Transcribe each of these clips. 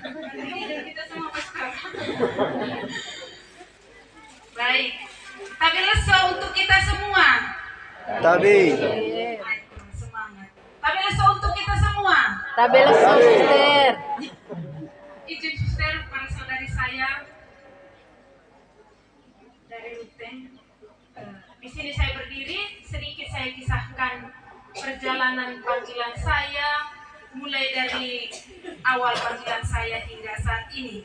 Kita semua pastor. Baik. Tapi leso untuk kita semua. Tabi. Semangat. Tapi leso untuk kita semua. Tabela suster. Izin suster para saudari saya dari Ruteng. Di sini saya berdiri, sedikit saya kisahkan perjalanan panggilan saya mulai dari awal panggilan saya hingga saat ini.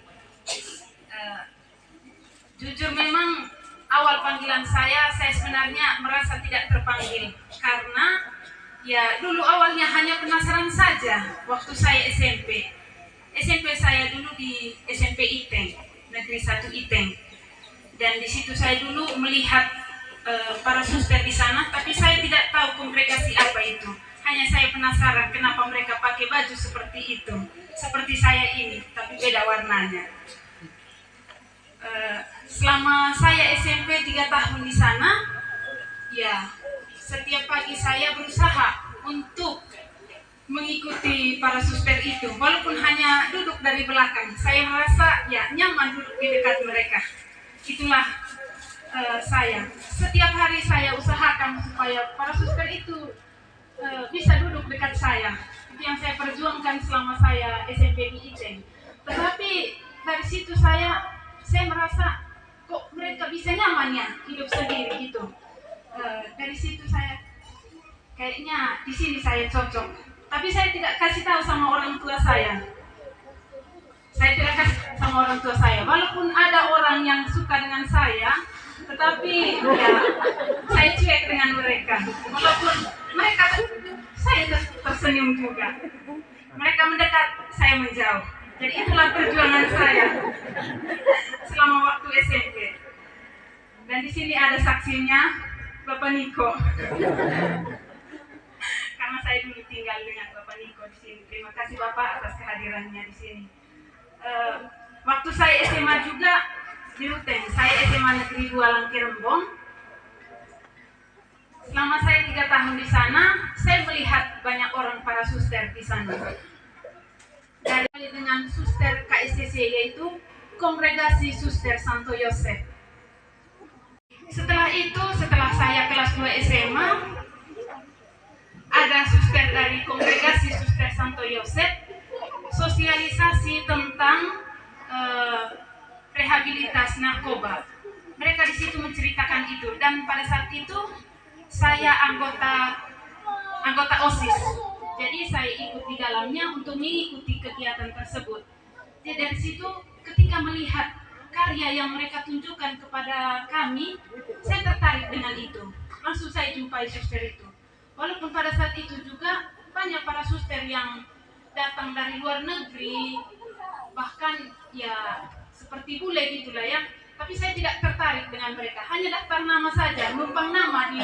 Jujur memang awal panggilan saya sebenarnya merasa tidak terpanggil karena ya dulu awalnya hanya penasaran saja waktu saya SMP. SMP saya dulu di SMP Iteng, Negeri 1 Iteng. Dan di situ saya dulu melihat para suster di sana, tapi saya tidak tahu kongregasi apa itu. Hanya saya penasaran kenapa mereka pakai baju seperti itu, seperti saya ini, tapi beda warnanya. Selama saya SMP 3 tahun di sana, ya setiap pagi saya berusaha untuk mengikuti para suster itu, walaupun hanya duduk dari belakang. Saya merasa ya nyaman duduk di dekat mereka. Itulah saya. Setiap hari saya usahakan supaya para suster itu bisa duduk dekat saya. Itu yang saya perjuangkan selama saya SMP di Iteng. Tetapi dari situ saya merasa kok mereka bisa nyaman ya hidup sendiri gitu. Dari situ saya kayaknya di sini saya cocok. Tapi saya tidak kasih tahu sama orang tua saya. Saya tidak kasih sama orang tua saya. Walaupun ada orang yang suka dengan saya, tetapi ya saya cuek dengan mereka. Walaupun mereka, saya tersenyum juga. Mereka mendekat, saya menjauh. Jadi itulah perjuangan saya selama waktu SMP. Dan di sini ada saksinya, Bapak Niko. Karena saya dulu tinggal dengan Bapak Niko di sini. Terima kasih Bapak atas kehadirannya di sini. Waktu saya SMA juga di Ruteng, saya SMA Negeri 2 Langkirembong. Selama saya 3 tahun di sana, saya melihat banyak orang para suster di sana. Dari dengan suster KSCC yaitu Kongregasi Suster Santo Yosef. Setelah itu, setelah saya kelas 2 SMA, ada suster dari Kongregasi Suster Santo Yosef sosialisasi tentang rehabilitas narkoba. Mereka di situ menceritakan itu, dan pada saat itu saya anggota OSIS. Jadi saya ikut di dalamnya untuk mengikuti kegiatan tersebut. Jadi dari situ ketika melihat karya yang mereka tunjukkan kepada kami, saya tertarik dengan itu. Langsung saya jumpai suster itu. Walaupun pada saat itu juga banyak para suster yang datang dari luar negeri, bahkan ya seperti bule gitulah ya. Tapi saya tidak tertarik dengan mereka. Hanya daftar nama saja, numpang nama di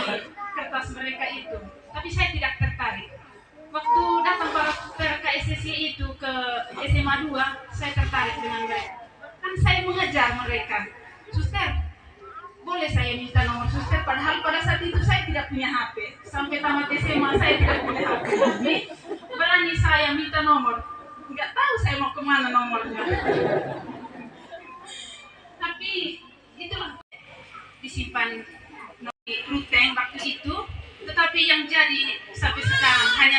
kertas mereka itu. Tapi saya tidak tertarik. Waktu datang para suster KSCC itu ke SMA 2, saya tertarik dengan mereka. Kan saya mengejar mereka. Suster, boleh saya minta nomor suster? Padahal pada saat itu saya tidak punya HP. Sampai tamat SMA saya tidak punya HP. Tapi berani saya minta nomor. Nggak tahu saya mau kemana nomornya. Tapi itulah disimpan di Ruteng waktu itu. Tetapi yang jadi sampai sekarang hanya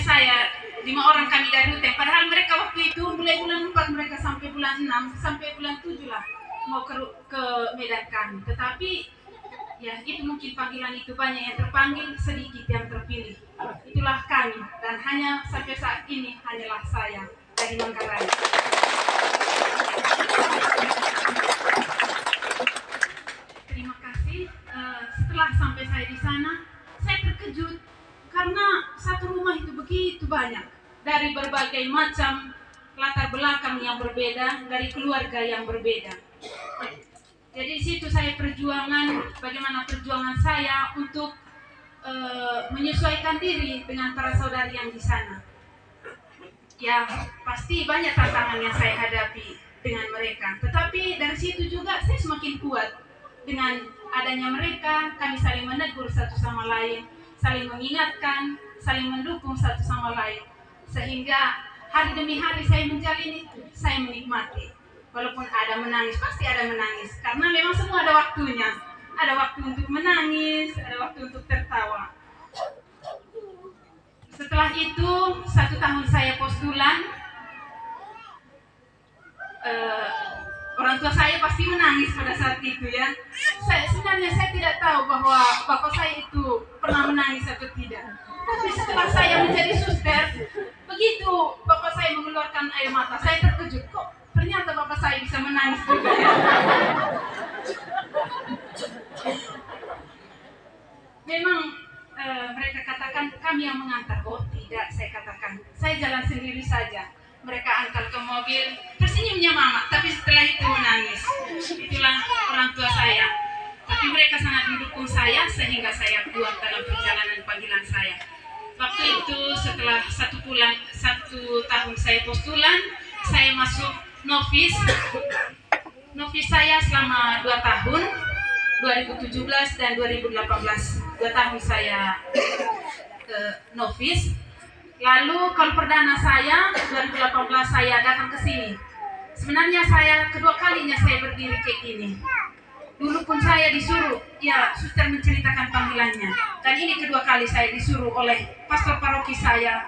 saya 5 orang kami dari Ruteng. Padahal mereka waktu itu mulai bulan 4 mereka sampai bulan 6 sampai bulan 7 lah mau ke Medan kami. Tetapi ya itu mungkin panggilan itu banyak yang terpanggil, sedikit yang terpilih. Itulah kami, dan hanya sampai saat ini hanyalah saya dari Manggarai. Terima kasih. Setelah sampai saya di sana, saya terkejut karena satu rumah itu begitu banyak dari berbagai macam latar belakang yang berbeda, dari keluarga yang berbeda. Jadi di situ saya bagaimana perjuangan saya untuk menyesuaikan diri dengan para saudari yang di sana. Ya pasti banyak tantangan yang saya hadapi dengan mereka. Tetapi dari situ juga saya semakin kuat. Dengan adanya mereka, kami saling menegur satu sama lain, saling mengingatkan, saling mendukung satu sama lain. Sehingga hari demi hari saya menjalani itu, saya menikmati. Walaupun ada menangis, pasti ada menangis. Karena memang semua ada waktunya. Ada waktu untuk menangis, ada waktu untuk tertawa. Setelah itu, 1 tahun saya postulan, orang tua saya pasti menangis pada saat itu ya. Sebenarnya saya tidak tahu bahwa bapak saya itu pernah menangis atau tidak. Tapi setelah saya menjadi suster, begitu bapak saya mengeluarkan air mata, saya terkejut, kok ternyata bapak saya bisa menangis juga ya. Memang mereka katakan kami yang mengantar. Oh tidak, saya katakan saya jalan sendiri saja. Mereka antar ke mobil, tersenyumnya mama, tapi setelah itu menangis. Itulah orang tua saya. Tapi mereka sangat mendukung saya sehingga saya kuat dalam perjalanan panggilan saya. Waktu itu setelah 1 tahun saya postulan, saya masuk novis. Novis saya selama 2 tahun, 2017 dan 2018. 2 tahun saya novis. Lalu kalau perdana saya 2018 saya datang ke sini. Sebenarnya saya kedua kalinya saya berdiri kayak gini. Dulu pun saya disuruh, ya suster menceritakan panggilannya. Dan ini kedua kali saya disuruh oleh pastor paroki saya.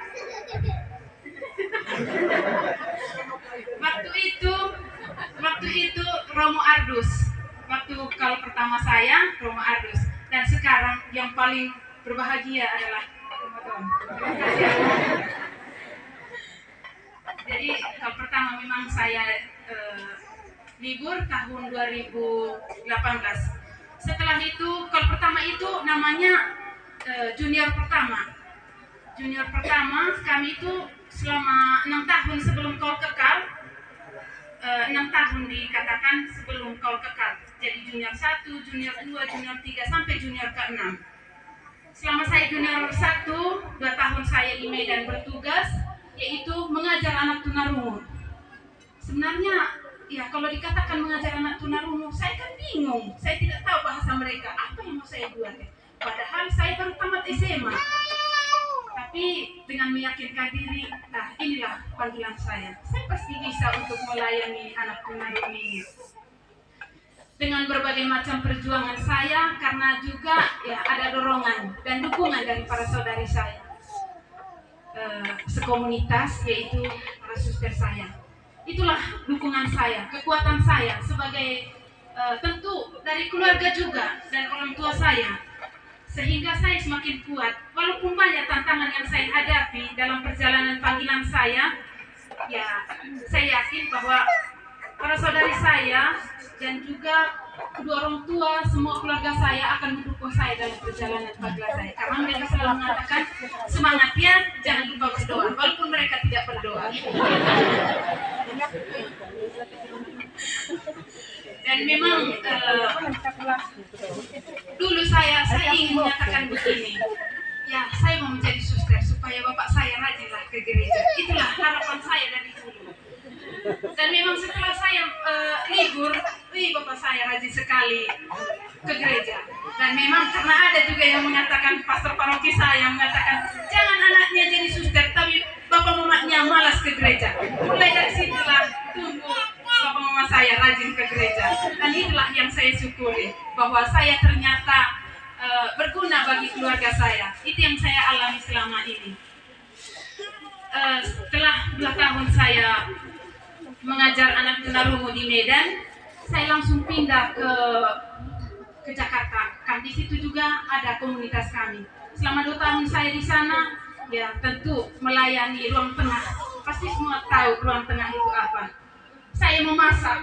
Waktu itu Romo Ardus. Waktu kalau pertama saya Romo Ardus. Dan sekarang yang paling berbahagia adalah jadi kalau pertama memang saya libur tahun 2018. Setelah itu kalau pertama itu namanya junior pertama. Junior pertama kami itu selama 6 tahun sebelum kau kekal. 6 tahun dikatakan sebelum kau kekal. Jadi junior 1, junior 2, junior 3 sampai junior ke-6. Selama saya junior 1, 2 tahun saya di Medan bertugas, yaitu mengajar anak tunarungu. Sebenarnya, ya kalau dikatakan mengajar anak tunarungu, saya kan bingung. Saya tidak tahu bahasa mereka, apa yang mau saya buat. Padahal saya baru tamat SMA. Tapi dengan meyakinkan diri, inilah panggilan saya. Saya pasti bisa untuk melayani anak tunarungu ini. Dengan berbagai macam perjuangan saya, karena juga ya ada dorongan dan dukungan dari para saudari saya sekomunitas, yaitu para suster saya. Itulah dukungan saya, kekuatan saya sebagai tentu dari keluarga juga dan orang tua saya, sehingga saya semakin kuat. Walaupun banyak tantangan yang saya hadapi dalam perjalanan panggilan saya, ya saya yakin bahwa para saudari saya dan juga kedua orang tua, semua keluarga saya akan mendukung saya dalam perjalanan panggilan saya. Karena mereka selalu mengatakan, semangat ya, jangan lupa berdoa, walaupun mereka tidak berdoa. Dan memang dulu saya ingin menyatakan begini, ya saya mau menjadi suster supaya bapak saya rajinlah ke gereja. Itulah harapan saya dari dulu. Dan memang setelah saya libur, bapak saya rajin sekali ke gereja. Dan memang karena ada juga yang mengatakan, pastor paroki saya mengatakan, jangan anaknya jadi suster, tapi bapak mamanya malas ke gereja. Mulai dari situlah tumbuh bapak mama saya rajin ke gereja. Dan itulah yang saya syukuri, bahwa saya ternyata berguna bagi keluarga saya. Itu yang saya alami selama ini. Setelah 2 tahun saya mengajar anak tunarungu di Medan, saya langsung pindah ke Jakarta. Kan di situ juga ada komunitas kami. Selama 2 tahun saya di sana, ya tentu melayani ruang tengah. Pasti semua tahu ruang tengah itu apa. Saya memasak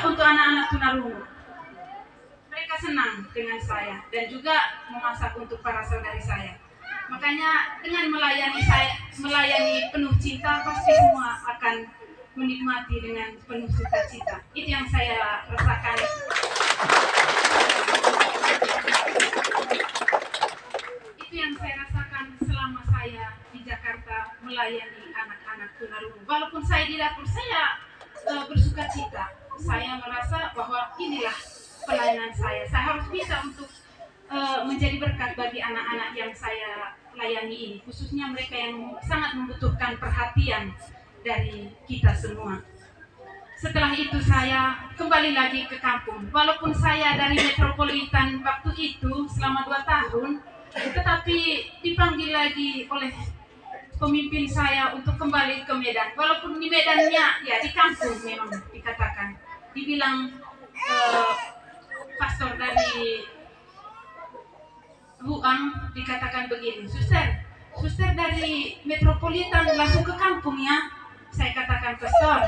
untuk anak-anak tunarungu. Mereka senang dengan saya dan juga memasak untuk para saudari saya. Makanya dengan melayani penuh cinta, pasti semua akan menikmati dengan penuh sukacita. Itu yang saya rasakan. Itu yang saya rasakan selama saya di Jakarta melayani anak-anak tunarungu. Walaupun saya di dapur, saya bersukacita. Saya merasa bahwa inilah pelayanan saya. Saya harus bisa untuk menjadi berkat bagi anak-anak yang saya layani ini, khususnya mereka yang sangat membutuhkan perhatian dari kita semua. Setelah itu saya kembali lagi ke kampung. Walaupun saya dari metropolitan waktu itu selama 2 tahun, tetapi dipanggil lagi oleh pemimpin saya untuk kembali ke Medan. Walaupun di Medannya, ya di kampung memang dikatakan. Dibilang pastor dari Luang dikatakan begini, suster dari metropolitan langsung ke kampung ya. Saya katakan, pastor,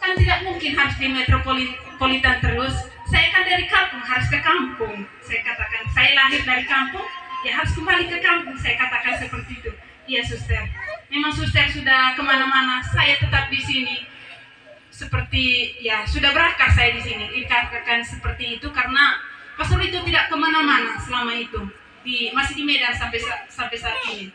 kan tidak mungkin harus di metropolitan terus. Saya kan dari kampung, harus ke kampung. Saya katakan, saya lahir dari kampung, ya harus kembali ke kampung. Saya katakan seperti itu. Iya suster, memang suster sudah kemana-mana, saya tetap di sini. Seperti ya sudah berakar saya di sini. Dikatakan seperti itu karena pastor itu tidak kemana-mana selama itu. Masih di Medan sampai saat ini.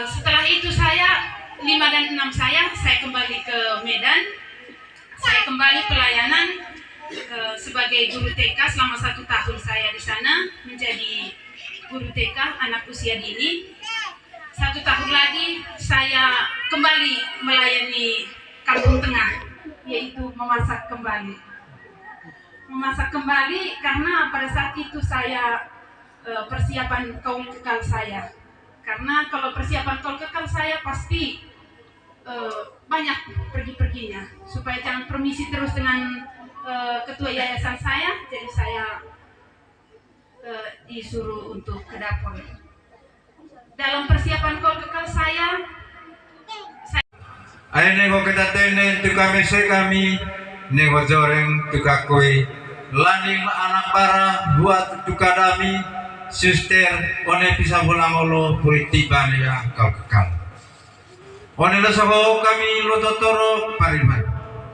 Setelah itu saya 5 dan 6 saya kembali ke Medan. Saya kembali pelayanan sebagai guru TK selama 1 tahun saya di sana menjadi guru TK anak usia dini. 1 tahun lagi saya kembali melayani Kampung Tengah, yaitu memasak kembali. Memasak kembali karena pada saat itu saya persiapan kaul kekal saya. Karena kalau persiapan kaul kekal saya pasti banyak pergi-perginya, supaya jangan permisi terus dengan ketua yayasan saya, jadi saya disuruh untuk ke dapur. Dalam persiapan kaul kekal saya ay nego kita tenen tu kami nego joreng tu kakoi laning anak bara buat tu kadami suster one bisa bulamolo puritiban ya kau kekal one lasaho kami lototoro pariman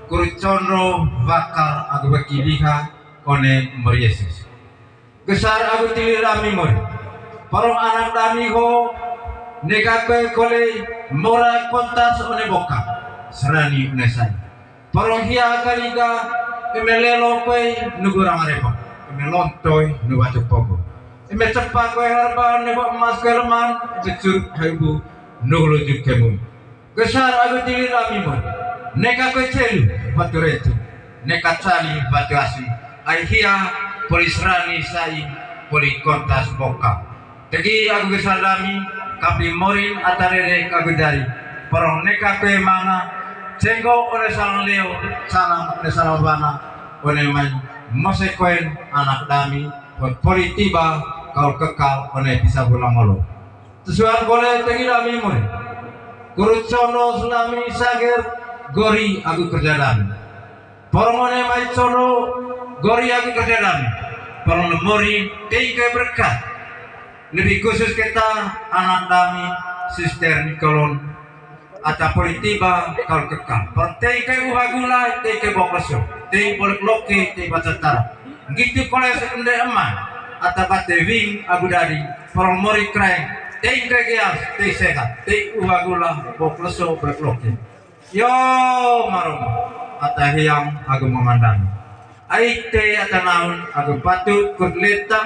kurcono bakal agu bakiliha one Yesus gesar agu tilirami mori parong anak dami ho nekakoy kole mora kontas one boka serani unesai parong hia kaliga emelelo koy nugura marepo emelontoy nubatuk pogo emecepa koy harba nebo emas kerman becur haibu nuglujuk kemu gesar agu tilir amimo nekakoy celu baturetu nekacali batu asli ai hia polisrani sai poli kontas boka tegi agu gesar dami kapi morin atarere kagudari parong neka kue mana cenggo one salang leo salang one salang bana one main mosekoen anak dami buat pori tiba kau kekal one bisa pulang molo tusuan boleh tegi dami morin kurut sono sulami sager gori aku kerja dami parong one mai sono gori aku kerja dami parong morin tegi berkat lebih khusus kita anak dami suster Nikolon atau politiba kalau kekal partai ke uhagula te ke bokoso te bolak loke te bacatara gitu kolej sekende eman atau bate wing abu dari parong mori krai te ke geas te sehat te uhagula bokoso bolak loke yo marom atau yang aku memandang ai te atau naun aku patut kurletam